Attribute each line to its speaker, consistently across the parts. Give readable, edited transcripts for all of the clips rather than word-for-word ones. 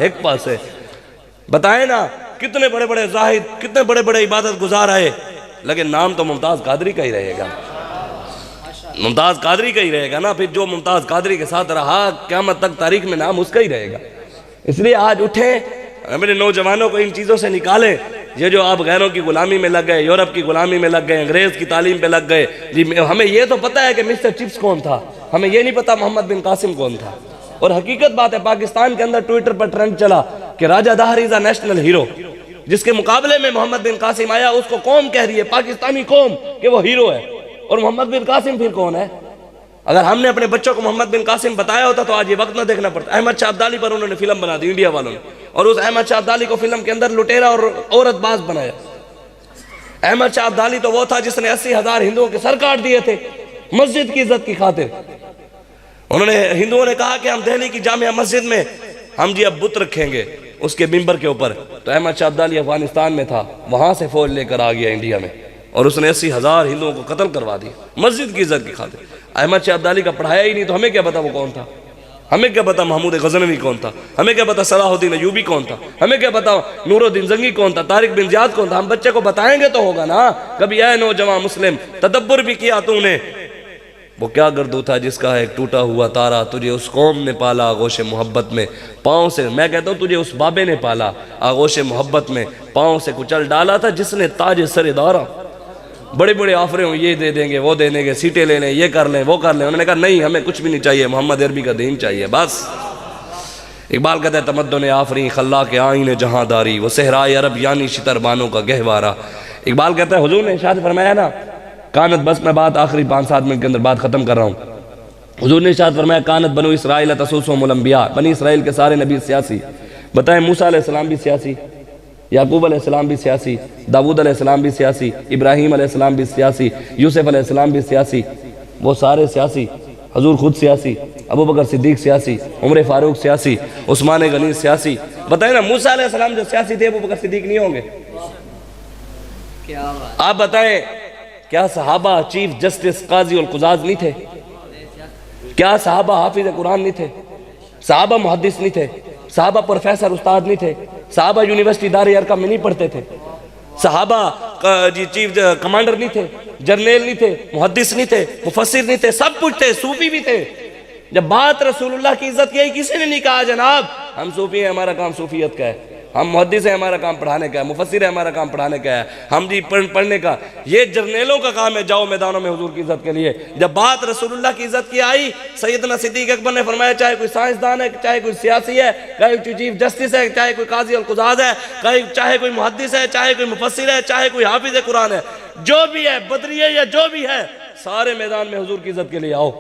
Speaker 1: ایک پاس ہے. بتائیں نا کتنے بڑے بڑے زاہد، کتنے بڑے بڑے عبادت گزار آئے، لیکن نام تو ممتاز قادری کا ہی رہے گا. ممتاز قادری کا ہی رہے گا نا. پھر جو ممتاز قادری کے ساتھ رہا قیامت تک تاریخ میں نام اس کا ہی رہے گا. اس لیے آج اٹھیں، اپنے نوجوانوں کو ان چیزوں سے نکالیں. یہ جو آپ غیروں کی غلامی میں لگ گئے، یورپ کی غلامی میں لگ گئے، انگریز کی تعلیم پہ لگ گئے. جی ہمیں یہ تو پتہ ہے کہ مسٹر چپس کون تھا، ہمیں یہ نہیں پتا محمد بن قاسم کون تھا. اور حقیقت بات ہے پاکستان کے اندر ٹویٹر پر ٹرینڈ چلا کہ راجہ دہر از اے نیشنل ہیرو. جس کے مقابلے میں محمد بن قاسم آیا اس کو قوم کہہ رہی ہے، پاکستانی قوم، کہ وہ ہیرو ہے. اور محمد بن قاسم پھر کون ہے؟ اگر ہم نے اپنے بچوں کو محمد بن قاسم بتایا ہوتا تو آج یہ وقت نہ دیکھنا پڑتا. احمد شاہ ابدالی پر انہوں نے فلم بنا دی انڈیا والوں نے، اور اس احمد شاہ ابدالی کو فلم کے اندر لٹیرا اور عورت باز بنایا. احمد شاہ ابدالی تو وہ تھا جس نے 80,000 ہندوؤں کے سر کاٹ دیے تھے مسجد کی عزت کی خاطر. ہندوؤں نے کہا کہ ہم دہلی کی جامعہ مسجد میں ہم جی اب بت رکھیں گے اس کے ممبر کے اوپر. تو احمد شاہ ابدالی افغانستان میں تھا، وہاں سے فوج لے کر آ گیا انڈیا میں، اور اس نے 80,000 ہندوؤں کو قتل کروا دی مسجد کی عزت کی خاطر. احمد شاہ ابدالی کا پڑھایا ہی نہیں تو ہمیں کیا پتا وہ کون تھا؟ ہمیں کیا پتا محمود غزنوی کون تھا؟ ہمیں کیا پتا صلاح الدین ایوبی کون تھا؟ ہمیں کیا پتا نور الدین زنگی کون تھا؟ طارق بن زیاد کون تھا؟ ہم بچے کو بتائیں گے تو ہوگا نا. کبھی اے نوجوان مسلم تدبر بھی کیا تو نے، وہ کیا گردو تھا جس کا ایک ٹوٹا ہوا تارا، تجھے اس قوم نے پالا آغوش محبت میں پاؤں سے. میں کہتا ہوں تجھے اس بابے نے پالا آغوش محبت میں پاؤں سے کچل ڈالا تھا جس نے تاج سر دارا. بڑے بڑے آفریں ہوں، یہ دے دیں گے، وہ دے دیں گے، سیٹیں لے لیں، یہ کر لیں، وہ کر لیں. انہوں نے کہا نہیں، ہمیں کچھ بھی نہیں چاہیے، محمد عربی کا دین چاہیے بس. اقبال کہتا ہے تمدن آفریں خلاق آئین جہاں داری، وہ صحرائے عرب یعنی شتر بانوں کا گہوارہ. اقبال کہتا ہے حضور نے ارشاد فرمایا نا کانت، بس میں بات آخری 5-7 منٹ کے اندر بات ختم کر رہا ہوں. حضور نے ارشاد فرمایا کانت بنو اسرائیل تسوسهم الانبیاء، بنی اسرائیل کے سارے نبی سیاسی. بتائیں موسیٰ علیہ السلام بھی سیاسی، یعقوب علیہ السلام بھی سیاسی، داؤد علیہ السلام بھی سیاسی، ابراہیم علیہ السلام بھی سیاسی، یوسف علیہ السلام بھی سیاسی. وہ سارے سیاسی. حضور خود سیاسی، ابو بکر صدیق سیاسی، عمر فاروق سیاسی، عثمان غنی سیاسی. بتائیں نا موسیٰ علیہ السلام جو سیاسی تھے ابو بکر صدیق نہیں ہوں گے؟ آپ بتائیں کیا صحابہ چیف جسٹس قاضی القضاض نہیں تھے؟ کیا صحابہ حافظ قرآن نہیں تھے؟ صحابہ محدث نہیں تھے؟ صحابہ پروفیسر استاد نہیں تھے؟ صحابہ یونیورسٹی دار ارقم میں نہیں پڑھتے تھے؟ صحابہ چیف کمانڈر نہیں تھے؟ جرنیل نہیں تھے؟ محدث نہیں تھے؟ مفسر نہیں تھے؟ سب کچھ تھے، صوفی بھی تھے. جب بات رسول اللہ کی عزت کی کسی نے نہیں کہا جناب ہم صوفی ہیں، ہمارا کام صوفیت کا ہے، ہم محدث ہیں، ہمارا کام پڑھانے کا ہے، مفسر ہے، ہمارا کام پڑھانے کا ہے، ہم جی پڑھنے کا. یہ جرنیلوں کا کام ہے، جاؤ میدانوں میں حضور کی عزت کے لیے. جب بات رسول اللہ کی عزت کی آئی سیدنا صدیق اکبر نے فرمایا چاہے کوئی سائنسدان ہے، چاہے کوئی سیاسی ہے، چاہے کوئی چیف جسٹس ہے، چاہے کوئی قاضی القضاض ہے، چاہے کوئی محدث ہے، چاہے کوئی مفسر ہے، چاہے کوئی حافظ قرآن ہے، جو بھی ہے بدری ہے یا جو بھی ہے، سارے میدان میں حضور کی عزت کے لیے آؤ.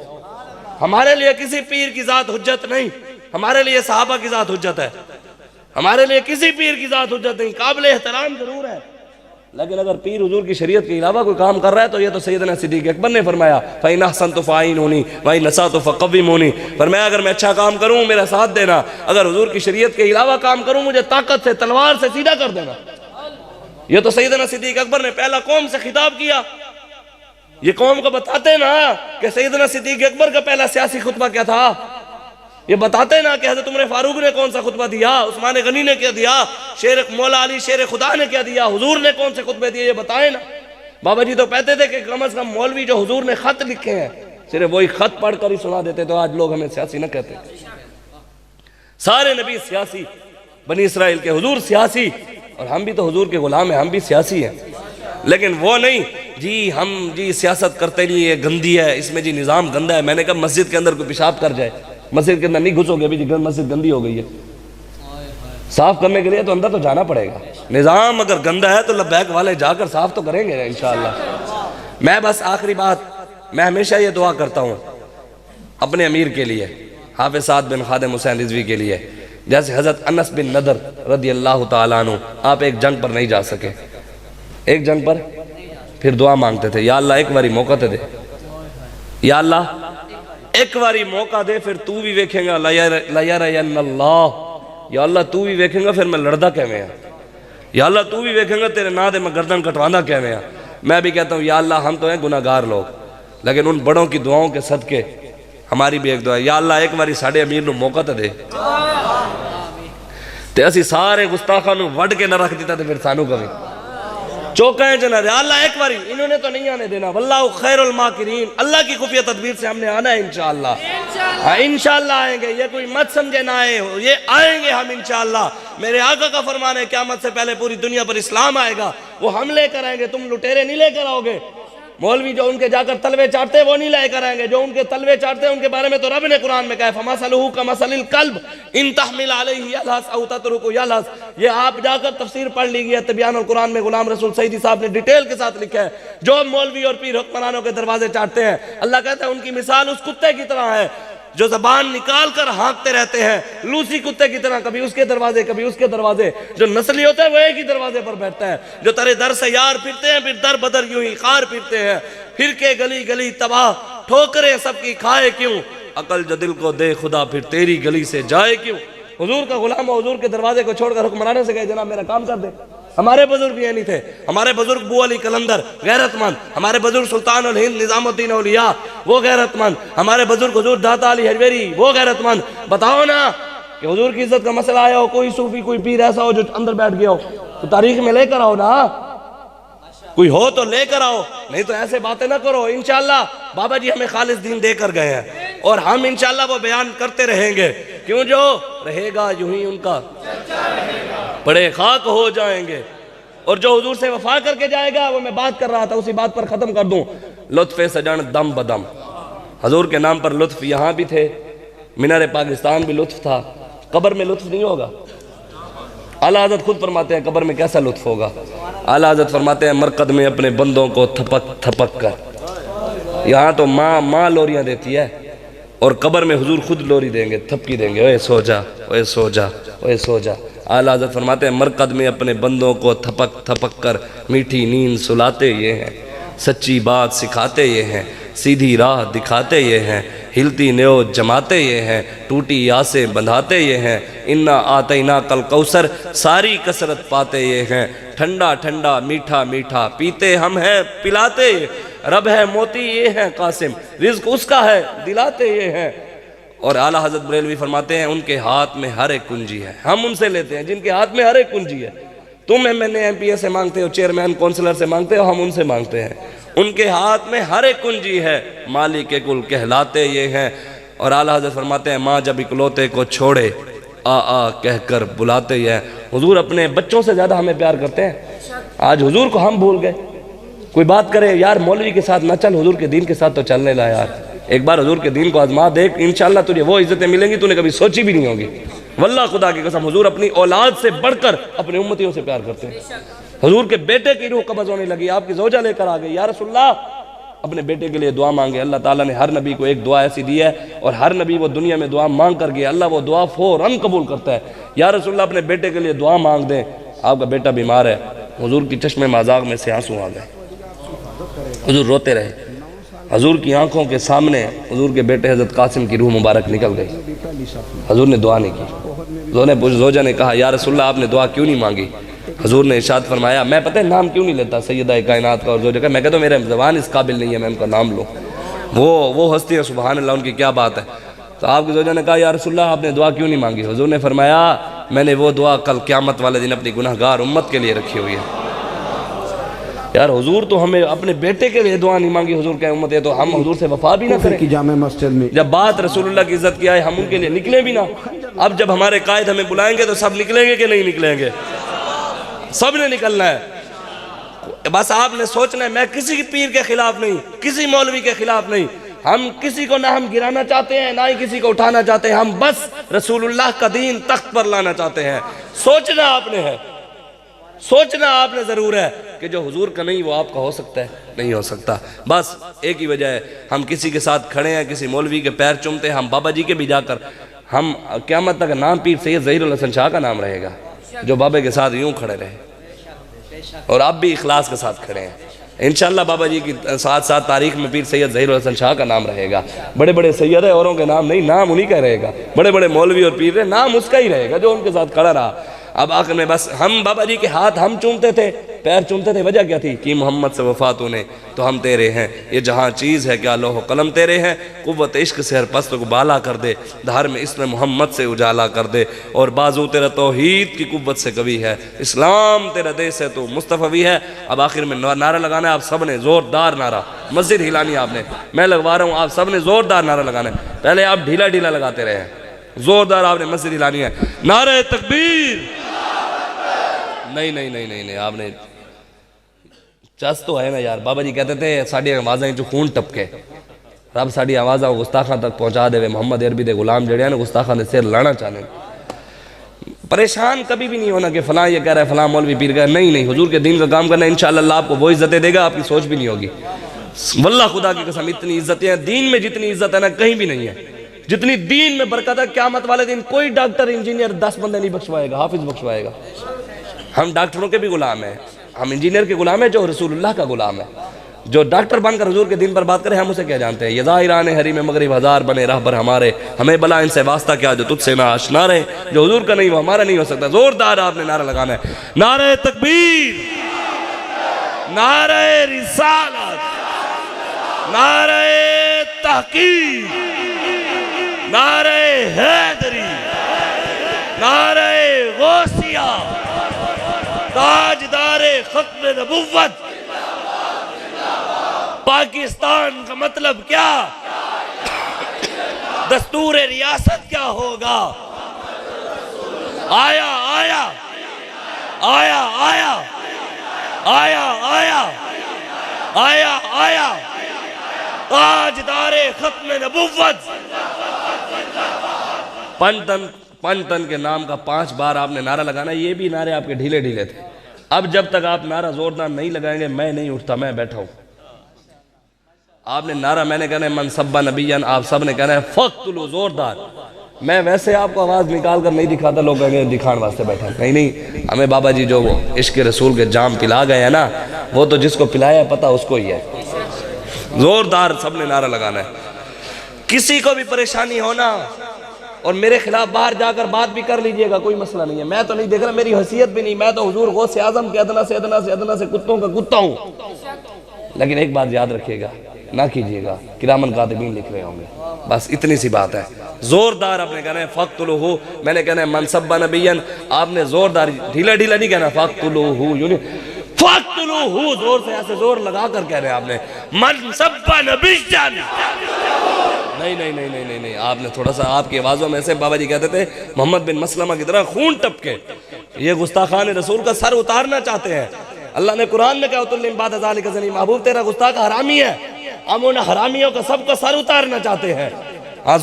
Speaker 1: ہمارے لیے کسی پیر کی ذات حجت نہیں، ہمارے لیے صحابہ کی ذات حجت ہے. ہمارے لیے کسی پیر کی ذات حجت نہیں، قابل احترام ضرور ہے، لیکن اگر پیر حضور کی شریعت کے علاوہ کوئی کام کر رہا ہے تو یہ تو سیدنا صدیق اکبر نے فرمایا فَإِنْ أَحْسَنْتُ فَأَعِينُونِي وَإِنْ أَسَأْتُ فَقَوِّمُونِي. فرمایا اگر میں اچھا کام کروں میرا ساتھ دینا، اگر حضور کی شریعت کے علاوہ کام کروں مجھے طاقت سے تلوار سے سیدھا کر دینا. یہ تو سیدنا صدیق اکبر نے پہلا قوم سے خطاب کیا. یہ قوم کو بتاتے نا کہ سیدنا صدیق اکبر کا پہلا سیاسی خطبہ کیا تھا. یہ بتاتے نا کہ حضرت عمر فاروق نے کون سا خطبہ دیا، عثمان غنی نے کیا دیا، مولا علی شیر خدا نے کیا دیا، حضور نے کون سے خطبے دیے، یہ بتائیں نا. بابا جی تو کہتے تھے کہ کم از کم مولوی جو حضور نے خط لکھے ہیں صرف وہی خط پڑھ کر ہی سنا دیتے، تو آج لوگ ہمیں سیاسی نہ کہتے. سارے نبی سیاسی، بنی اسرائیل کے حضور سیاسی، اور ہم بھی تو حضور کے غلام ہیں، ہم بھی سیاسی ہیں. لیکن وہ نہیں جی ہم جی سیاست کرتے نہیں، یہ گندی ہے، اس میں جی نظام گندہ ہے. میں نے کہا مسجد کے اندر کوئی پیشاب کر جائے، مسجد کے اندر نہیں گھسو گے، ابھی مسجد گندی ہو گئی ہے، صاف کرنے کے لیے تو اندر تو جانا پڑے گا. نظام اگر گندہ ہے تو لبیک والے جا کر صاف تو کریں گے انشاءاللہ. میں بس آخری بات، میں ہمیشہ یہ دعا کرتا ہوں اپنے امیر کے لیے، حافظ سعد بن خادم حسین رضوی کے لیے. جیسے حضرت انس بن نضر رضی اللہ تعالیٰ عنہ، آپ ایک جنگ پر نہیں جا سکے، ایک جنگ پر پھر دعا مانگتے تھے یا اللہ ایک باری موقع دے، یا اللہ ایک باری موقع دے، پھر تو بھی ویکھیں گا لیرین اللہ، یا اللہ تو بھی ویکھیں گا پھر میں لڑدا کیویں ہاں، یا اللہ تو بھی ویکھیں گا تیرے نا دے میں گردن کٹواندا کیویں ہاں. میں بھی کہتا ہوں یا اللہ ہم تو ہیں گناہگار لوگ، لیکن ان بڑوں کی دعاؤں کے صدقے ہماری بھی ایک دعا ہے، یا اللہ ایک باری ساڑھے امیر نو موقع تے دے. تے اسی سارے گستاخاں نو وڈ کے نہ رکھ دیتا تے پھر سانو کبھی چوکیں جنا دے اللہ ایک باری انہوں نے تو نہیں آنے دینا واللہ خیر الماکرین اللہ کی خفیہ تدبیر سے ہم نے آنا ہے انشاءاللہ انشاءاللہ آئیں گے یہ کوئی مت سمجھے نہ آئے ہو یہ آئیں گے ہم انشاءاللہ میرے آقا کا فرمان ہے قیامت سے پہلے پوری دنیا پر اسلام آئے گا وہ ہم لے کر آئیں گے تم لٹیرے نہیں لے کر آؤ گے مولوی جو ان کے جا کر تلوے چاٹتے ہیں وہ نہیں لے کر آئیں گے جو ان کے تلوے چاٹتے ہیں ان کے بارے میں تو رب نے قرآن میں کہا ہے فَمَثَلُهُ كَمَثَلِ الْكَلْبِ إِن تَحْمِلْ عَلَيْهِ يَلْهَثْ أَوْ تَتْرُكُهُ يَلْهَثْ یہ آپ جا کر تفسیر پڑھ لیجئے تبیان القرآن میں غلام رسول سعیدی صاحب نے ڈیٹیل کے ساتھ لکھا ہے جو مولوی اور پیر حکمرانوں کے دروازے چاٹتے ہیں اللہ کہتا ہے ان کی مثال اس کتے کی طرح ہے جو زبان نکال کر ہانکتے رہتے ہیں لوسی کتے کی طرح کبھی اس کے دروازے کبھی اس کے دروازے جو نسلی ہوتا ہے وہ ایک ہی دروازے پر بیٹھتا ہے جو ترے در سے یار پھرتے ہیں پھر در بدر یوں ہی خار پھرتے ہیں پھر کے گلی گلی تباہ ٹھوکریں سب کی کھائے کیوں عقل جو دل کو دے خدا پھر تیری گلی سے جائے کیوں حضور کا غلام و حضور کے دروازے کو چھوڑ کر حکمرانے سے کہے جناب میرا کام کر دے ہمارے بزرگ یہ نہیں تھے ہمارے بزرگ بو علی قلندر غیرت مند ہمارے بزرگ سلطان الہند نظام الدین اولیاء وہ غیرت مند ہمارے بزرگ حضور داتا علی حجویری وہ غیرت مند بتاؤ نا کہ حضور کی عزت کا مسئلہ آیا ہو کوئی صوفی کوئی پیر ایسا ہو جو اندر بیٹھ گیا ہو تو تاریخ میں لے کر آؤ نا کوئی ہو تو لے کر آؤ نہیں تو ایسے باتیں نہ کرو انشاءاللہ بابا جی ہمیں خالص دین دے کر گئے ہیں اور ہم انشاءاللہ وہ بیان کرتے رہیں گے کیوں جو رہے گا یوں ہی ان کا بڑے خاک ہو جائیں گے اور جو حضور سے وفا کر کے جائے گا وہ میں بات کر رہا تھا اسی بات پر ختم کر دوں لطف سجن دم بدم حضور کے نام پر لطف یہاں بھی تھے مینار پاکستان بھی لطف تھا قبر میں لطف نہیں ہوگا اعلیٰ حضرت خود فرماتے ہیں قبر میں کیسا لطف ہوگا اعلیٰ حضرت فرماتے ہیں مرقد میں اپنے بندوں کو تھپک تھپک کر یہاں تو ماں لوریاں دیتی ہے اور قبر میں حضور خود لوری دیں گے تھپکی دیں گے اوے سو جا اوے سو جا اوے سو جا اعلیٰ حضرت فرماتے ہیں مرقد میں اپنے بندوں کو تھپک تھپک کر میٹھی نیند سلاتے یہ ہیں سچی بات سکھاتے یہ ہیں سیدھی راہ دکھاتے یہ ہیں ہلتی نیو جماتے یہ ہیں ٹوٹی آسیں بندھاتے یہ ہیں انا آتینا کل کوثر ساری کثرت پاتے یہ ہیں ٹھنڈا ٹھنڈا میٹھا میٹھا پیتے ہم ہیں پلاتے یہ رب ہے موتی یہ ہیں قاسم رزق اس کا ہے دلاتے یہ ہیں اور اعلیٰ حضرت بریلوی فرماتے ہیں ان کے ہاتھ میں ہر ایک کنجی ہے ہم ان سے لیتے ہیں جن کے ہاتھ میں ہر ایک کنجی ہے تم ایم پی اے سے مانگتے ہو چیئرمین کونسلر سے مانگتے ہو ہم ان سے مانگتے ہیں ان کے ہاتھ میں ہر ایک کنجی ہے مالک کل کہلاتے یہ ہیں اور اعلیٰ حضرت فرماتے ہیں ماں جب اکلوتے کو چھوڑے آ کہہ کر بلاتے یہ ہیں حضور اپنے بچوں سے زیادہ ہمیں پیار کرتے ہیں آج حضور کو ہم بھول گئے کوئی بات کرے یار مولوی کے ساتھ نہ چل حضور کے دین کے ساتھ تو چلنے لا یار ایک بار حضور کے دین کو آزما دیکھ انشاءاللہ تجھے وہ عزتیں ملیں گی تو نے کبھی سوچی بھی نہیں ہوگی واللہ خدا کی قسم حضور اپنی اولاد سے بڑھ کر اپنے امتیوں سے پیار کرتے ہیں حضور کے بیٹے کی روح قبض ہونے لگی آپ کی زوجہ لے کر آگئی یا رسول اللہ اپنے بیٹے کے لیے دعا مانگے اللہ تعالیٰ نے ہر نبی کو ایک دعا ایسی دی ہے اور ہر نبی وہ دنیا میں دعا مانگ کر گیا اللہ وہ دعا فوراً قبول کرتا ہے یا رسول اللہ اپنے بیٹے کے لیے دعا مانگ دیں آپ کا بیٹا بیمار ہے حضور کی چشم مذاق میں سے آنسو آ گئے حضور روتے رہے حضور کی آنکھوں کے سامنے حضور کے بیٹے حضرت قاسم کی روح مبارک نکل گئی حضور نے دعا نہیں کی زوجہ نے کہا یا رسول اللہ آپ نے دعا کیوں نہیں مانگی حضور نے ارشاد فرمایا میں پتہ ہے نام کیوں نہیں لیتا سیدہ کائنات کا اور زوجہ کا میں کہتا ہوں میرے زبان اس قابل نہیں ہے میں ان کا نام لوں وہ ہستی ہے سبحان اللہ ان کی کیا بات ہے تو آپ کی زوجہ نے کہا یا رسول اللہ آپ نے دعا کیوں نہیں مانگی حضور نے فرمایا میں نے وہ دعا کل قیامت والے دن اپنی گناہگار امت کے لیے رکھی ہوئی ہے یار حضور تو ہمیں اپنے بیٹے کے لیے دعا نہیں مانگی حضور کہ امت ہے تو ہم حضور سے وفا بھی نہ کریں
Speaker 2: کی جامع مسجد میں
Speaker 1: جب بات رسول اللہ کی عزت کی آئے ہم ان کے لیے نکلیں بھی نہ اب جب ہمارے قائد ہمیں بلائیں گے تو سب نکلیں گے کہ نہیں نکلیں گے سب نے نکلنا ہے بس آپ نے سوچنا ہے میں کسی پیر کے خلاف نہیں کسی مولوی کے خلاف نہیں ہم کسی کو نہ ہم گرانا چاہتے ہیں نہ ہی کسی کو اٹھانا چاہتے ہیں ہم بس رسول اللہ کا دین تخت پر لانا چاہتے ہیں سوچنا آپ نے ہے سوچنا آپ نے ضرور ہے کہ جو حضور کا نہیں وہ آپ کا ہو سکتا ہے نہیں ہو سکتا بس ایک ہی وجہ ہے ہم کسی کے ساتھ کھڑے ہیں کسی مولوی کے پیر چومتے ہیں ہم بابا جی کے بھی جا کر ہم قیامت تک نام پیر سید ظہیر الحسن شاہ کا نام رہے گا جو بابے کے ساتھ یوں کھڑے رہے اور آپ بھی اخلاص کے ساتھ کھڑے ہیں انشاءاللہ بابا جی کی ساتھ ساتھ تاریخ میں پیر سید ظہیر الحسن شاہ کا نام رہے گا بڑے بڑے سید ہیں اوروں کے نام نہیں نام انہی کا رہے گا بڑے بڑے مولوی اور پیر ہیں نام اس کا ہی رہے گا جو ان کے ساتھ کھڑا رہا اب آخر میں بس ہم بابا جی کے ہاتھ ہم چومتے تھے پیر چومتے تھے، وجہ کیا تھی؟ کہ محمد سے وفا تو نے تو ہم تیرے ہیں، یہ جہاں چیز ہے کیا لوح و قلم تیرے ہیں، قوت عشق سے ہر پست کو بالا کر دے، دھار میں اسم محمد سے اجالا کر دے، اور بازو تیرا توحید کی قوت سے قوی ہے، اسلام تیرا دیس ہے تو مصطفی ہے۔ اب آخر میں نعرہ لگانا ہے آپ سب نے، زوردار نعرہ، مسجد ہلانی آپ نے، میں لگوا رہا ہوں، آپ سب نے زوردار نعرہ لگانا ہے، پہلے آپ ڈھیلا ڈھیلا لگاتے رہے ہیں، زوردار آپ نے مسجد ہلانی ہے، نعرہ تکبیر۔ نہیں آپ نے چس تو ہے نا یار، بابا جی کہتے تھے ساڑی آوازیں جو خون ٹپکے، رب ساڑی آوازیں گستاخاں تک پہنچا دے، محمد عربی دے غلام جڑے ہیں نا گستاخاں دے سیر لانا چاہنے۔ پریشان کبھی بھی نہیں ہونا کہ فلاں یہ کہہ رہا ہے فلاں مولوی پیر گئے، نہیں، حضور کے دین کا کام کرنا ہے، انشاءاللہ اللہ آپ کو وہ عزتیں دے گا، آپ کی سوچ بھی نہیں ہوگی۔ واللہ خدا کی قسم اتنی عزتیں ہیں، دین میں جتنی عزت ہے نا کہیں بھی نہیں ہے، جتنی دین میں برکت ہے، قیامت والے دن کوئی ڈاکٹر انجینئر 10 بندے نہیں بخشوائے گا، حافظ بخشوائے گا۔ ہم ڈاکٹروں کے بھی غلام ہیں، ہم انجینئر کے غلام ہیں جو رسول اللہ کا غلام ہے، جو ڈاکٹر بن کر حضور کے دین پر بات کرے ہم اسے کیا جانتے ہیں؟ یہ ظاہران حریم مغرب ہزار بنے راہ پر ہمارے، ہمیں بلا ان سے واسطہ کیا جو تجھ سے نہ آشنا رہے، جو حضور کا نہیں وہ ہمارا نہیں ہو سکتا۔ زوردار آپ نے نعرہ لگانا ہے، نعرہ تکبیر، نعرہ رسالت، نعرہ تحقیق، نعرہ حیدری، نعرہ غوثیہ، تاجدار ختم نبوت۔ پاکستان کا مطلب کیا؟ دستور ریاست کیا ہوگا؟ آیا آیا آیا آیا آیا آیا آیا آیا تاجدار ختم نبوت۔ پنجتن کے نام کا 5 بار آپ نے نعرہ لگانا ہے، یہ بھی نعرے آپ کے ڈھیلے ڈھیلے تھے۔ اب جب تک آپ نعرہ زوردار نہیں لگائیں گے میں نہیں اٹھتا، میں بیٹھا ہوں۔ آپ نے نعرہ میں نے کہنا ہے من سب نبیًا، آپ سب نے کہنا ہے فقتلوا، زوردار۔ میں ویسے آپ کو آواز نکال کر نہیں دکھاتا، لوگ کہیں گے دکھان واسطے بیٹھا، نہیں، ہمیں بابا جی جو وہ عشق رسول کے جام پلا گئے ہیں نا، وہ تو جس کو پلایا پتہ اس کو ہی ہے۔ زوردار سب نے نعرہ لگانا ہے۔ کسی کو بھی پریشانی ہونا اور میرے خلاف باہر جا کر بات بھی کر لیجئے گا، کوئی مسئلہ نہیں ہے، میں تو نہیں دیکھ رہا، میری حیثیت بھی نہیں، میں تو حضور غوث اعظم کے ادنا سے کتوں کا کتا ہوں۔ لیکن ایک بات یاد رکھیے گا، نہ کیجئے گا، کرامن کاتبین لکھ رہے ہوں گے، بس اتنی سی بات ہے۔ زوردار آپ نے کہنا ہے فقتلوہ، میں نے کہنا ہے من سب نبیًا، آپ نے زوردار ڈھیلا ڈھیلا نہیں کہنا فقتلوہ، یوں نہیں، فقتلوہ زور سے ایسے زور لگا کر کہہ رہے ہیں آپ نے من سب نبیًا۔ نہیں، آپ نے تھوڑا سا آپ کی آوازوں میں سے بابا جی کہتے تھے محمد بن مسلمہ کی طرح خون ٹپکے، یہ گستاخان رسول کا سر اتارنا چاہتے ہیں۔ اللہ نے قرآن میں کہا وَتُلِّمْ بَعْدَ ذَلِكَ زَنِيمٌ، محبوب تیرا گستاخ حرامی ہے، ہم ان حرامیوں کا سب کا سر اتارنا چاہتے ہیں۔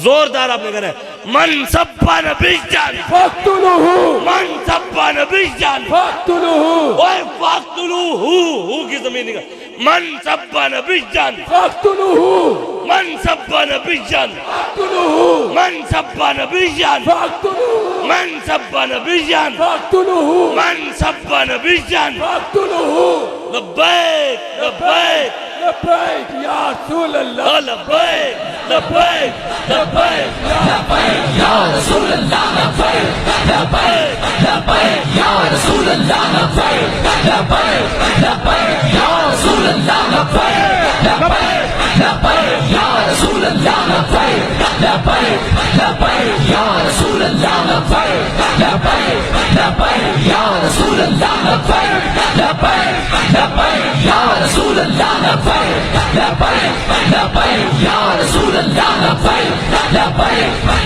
Speaker 1: زوردار آپ نے کہا ہے من سب نبیًا فقتلوہ، من سب نبیًا فقتلوہ، اوہ فقتلوہ، ہو کی زمین نکل، من سب نبیًا فقتلوہ، من سب نبیًا فقتلوہ، من سب نبیًا فقتلوہ، من سب نبیًا فقتلوہ، من سب نبیًا فقتلوہ۔ لبیک لبیک لبیک یا رسول اللہ، لبیک لبیک لبیک یا رسول اللہ، لبیک لبیک یا رسول اللہ، لبیک لبیک یا رسول اللہ، لبیک لبیک یا رسول اللہ، لبیک لبیک یا رسول اللہ، لبیک لبیک یا رسول اللہ، لبیک لبیک یا رسول اللہ، لبیک لبیک یا رسول اللہ، لبیک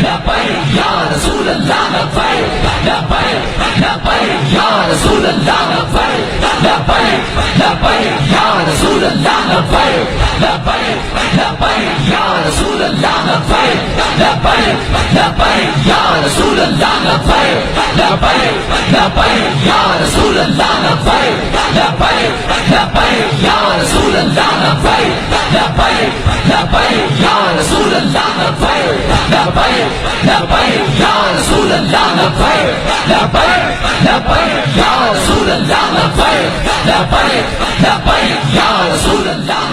Speaker 1: لبیک یا رسول اللہ، لبیک لبیک یا رسول اللہ، لبیک لبیک یا رسول اللہ، لبیک لبیک یا رسول اللہ، لبیک لبیک یا رسول اللہ، لبیک لبیک یا رسول اللہ، لبیک لبیک یا رسول اللہ، لبیک لبیک یا رسول اللہ، لبیک لبیک یا رسول اللہ، لبیک لبیک یا رسول اللہ، لبیک لبیک یا رسول اللہ،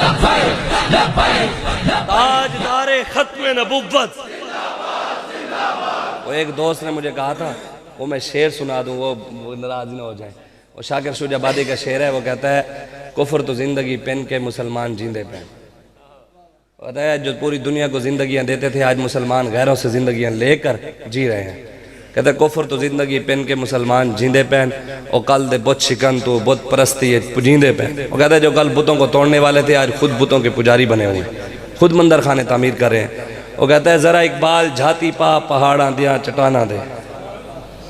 Speaker 1: لبیک تاجدار ختم نبوت۔ وہ ایک دوست نے مجھے کہا تھا وہ میں شعر سنا دوں وہ ناراض نہ ہو جائے، اور شاکر شجاع آبادی کا شعر ہے، وہ کہتا ہے کفر تو زندگی پہن کے مسلمان جیندے پہ. کہتا ہے جو پوری دنیا کو زندگیاں دیتے تھے آج مسلمان غیروں سے زندگیاں لے کر جی رہے ہیں. کہتا ہے کفر تو زندگی پہن کے مسلمان جیندے پہن، اور کل دے بت شکن تو بت پرستی جیندے پہن. وہ کہتا ہے جو کل بتوں کو توڑنے والے تھے آج خود بتوں کے پجاری بنے ہوئے ہیں، خود مندر خانے تعمیر کر رہے ہیں. وہ کہتا ہے ذرا اقبال جھاتی پا پہاڑاں دیاں چٹاناں دے.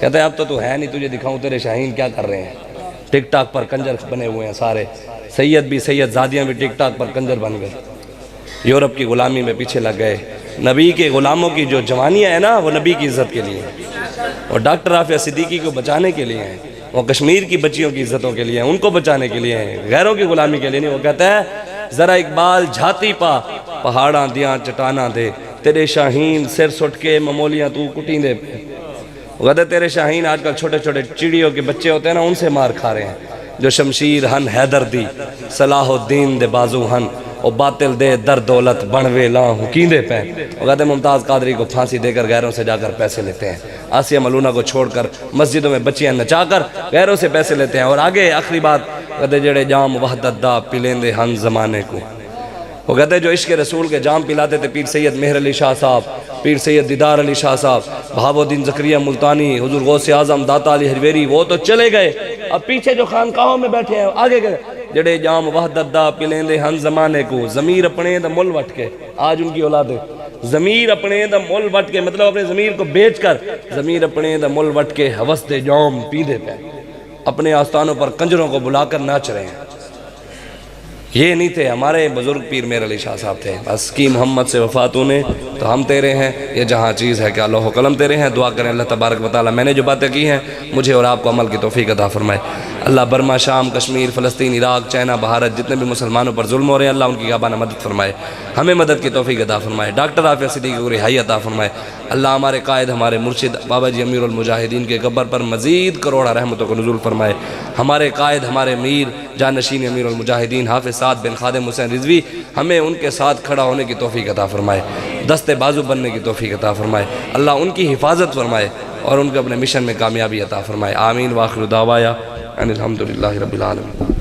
Speaker 1: کہتا ہے اب تو ہے نہیں تجھے دکھاؤں تیرے شاہین کیا کر رہے ہیں. ٹک ٹاک پر کنجر بنے ہوئے ہیں سارے، سید بھی سید زادیاں بھی ٹک ٹاک پر کنجر بن گئے، یورپ کی غلامی میں پیچھے لگ گئے. نبی کے غلاموں کی جو جوانیاں ہیں نا وہ نبی کی عزت کے لیے ہیں، اور ڈاکٹر عافیہ صدیقی کو بچانے کے لیے ہیں، وہ کشمیر کی بچیوں کی عزتوں کے لیے ہیں، ان کو بچانے کے لیے ہیں، غیروں کی غلامی کے لیے نہیں. وہ کہتا ہے ذرا اقبال جھاتی پا پہاڑاں دیاں چٹاناں دے، تیرے شاہین سر سٹ کے ممولیاں تو کٹیں دے پہ. وہ کہتا ہے تیرے شاہین آج کل چھوٹے چھوٹے چڑیوں کے بچے ہوتے ہیں نا، ان سے مار کھا رہے ہیں. جو شمشیر ہن حیدر دی صلاح الدین دے بازو ہن، اور باطل دے در دولت بنوے لاں حکیندے پہ. وہ کہتے ہیں ممتاز قادری کو پھانسی دے کر غیروں سے جا کر پیسے لیتے ہیں، آسیہ ملونہ کو چھوڑ کر مسجدوں میں بچیاں نچا کر غیروں سے پیسے لیتے ہیں. اور آگے آخری بات کہتے جڑے جام وحدت دا پلیندے ہن زمانے کو. وہ کہتے ہیں جو عشق رسول کے جام پلاتے تھے پیر سید مہر علی شاہ صاحب، پیر سید دیدار علی شاہ صاحب، بہاو الدین زکریہ ملتانی، حضور غوث اعظم داتا علی حجویری، وہ تو چلے گئے. اب پیچھے جو خانقاہوں میں بیٹھے ہیں آگے گئے جڑے جام وحدت دا پلیندے ہن زمانے کو. ضمیر اپنے دا مل وٹ کے، آج ان کی اولادیں ضمیر اپنے دا مل وٹ کے، مطلب اپنے ضمیر کو بیچ کر ضمیر اپنے دا مل وٹ کے ہوس دے جام پیندے پہ اپنے آستانوں پر کنجروں کو بلا کر ناچ رہے ہیں. یہ نہیں تھے ہمارے بزرگ پیر مہر علی شاہ صاحب تھے. بس کی محمد سے وفاتوں نے تو ہم تیرے ہیں، یہ جہاں چیز ہے کہ لوح و قلم تیرے ہیں. دعا کریں اللہ تبارک و تعالیٰ میں نے جو باتیں کی ہیں مجھے اور آپ کو عمل کی توفیق عطا فرمائے. اللہ برما، شام، کشمیر، فلسطین، عراق، چائنا، بھارت جتنے بھی مسلمانوں پر ظلم ہو رہے ہیں اللہ ان کی غابانہ مدد فرمائے، ہمیں مدد کی توفیق عطا فرمائے. ڈاکٹر عافیہ صدیقی کو رہائی عطا فرمائے. اللہ ہمارے قائد، ہمارے مرشد بابا جی امیر المجاہدین کے قبر پر مزید کروڑا رحمتوں کو نزول فرمائے. ہمارے قائد، ہمارے میر جانشین امیر المجاہدین حافظ سعد بن خادم حسین رضوی، ہمیں ان کے ساتھ کھڑا ہونے کی توفیق عطا فرمائے، دست بازو بننے کی توفیق عطا فرمائے. اللہ ان کی حفاظت فرمائے اور ان کو اپنے مشن میں کامیابی عطا فرمائے. آمین. واخر دعوایا ان الحمدللہ رب العالمین.